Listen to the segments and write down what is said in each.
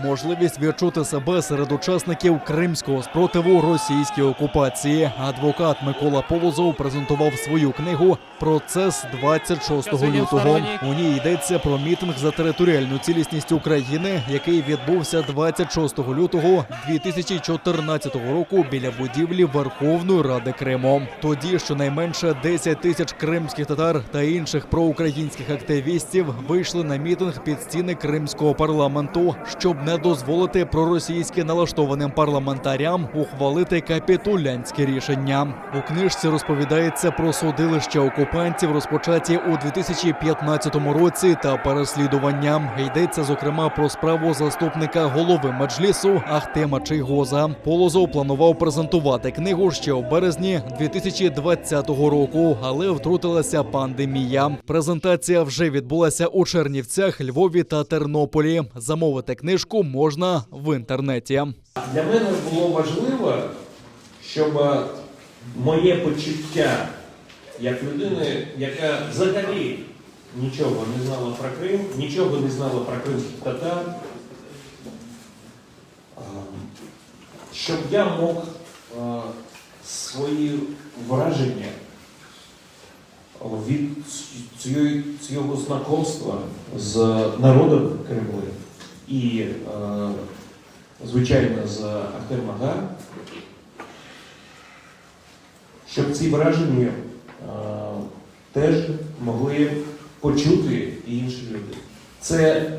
можливість відчути себе серед учасників кримського спротиву російській окупації. Адвокат Микола Полозов презентував свою книгу «Процес 26 лютого». У ній йдеться про мітинг за територіальну цілісність України, який відбувся 26 лютого 2014 року біля будівлі Верховної Ради Криму. Тоді щонайменше 10 тисяч кримських татар та інших проукраїнських активістів вийшли на мітинг під стіни кримського парламенту, щоб не дозволити проросійськи налаштованим парламентарям ухвалити капітулянське рішення. У книжці розповідається про судилища окупантів, розпочаті у 2015 році, та переслідування. Йдеться, зокрема, про справу заступника голови Меджлісу Ахтема Чийгоза. Полозов планував презентувати книгу ще в березні 2020 року, але втрутилася пандемія. Презентація вже відбулася у Чернівцях, Львові та Тернополі. Замовити книжку можна в інтернеті. Для мене було важливо, щоб моє почуття як людини, яка взагалі нічого не знала про Крим, нічого не знала про кримських татар, щоб я мог свої враження від цього знайомства з народом Криму і, звичайно, з Ахтем Ага, щоб ці враження теж могли почути і інші люди. Це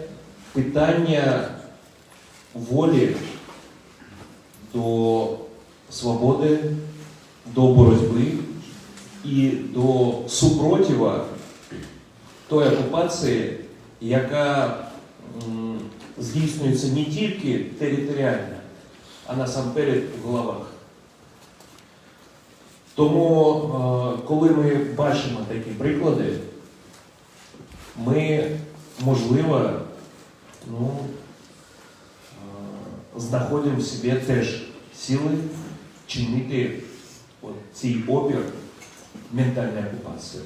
питання волі до свободи, до боротьби і до супротива тої окупації, яка здійснюється не тільки територіально, а насамперед в головах. Тому, коли ми бачимо такі приклади, ми, можливо, знаходимо в собі теж сили чинити цей опір ментальної окупації.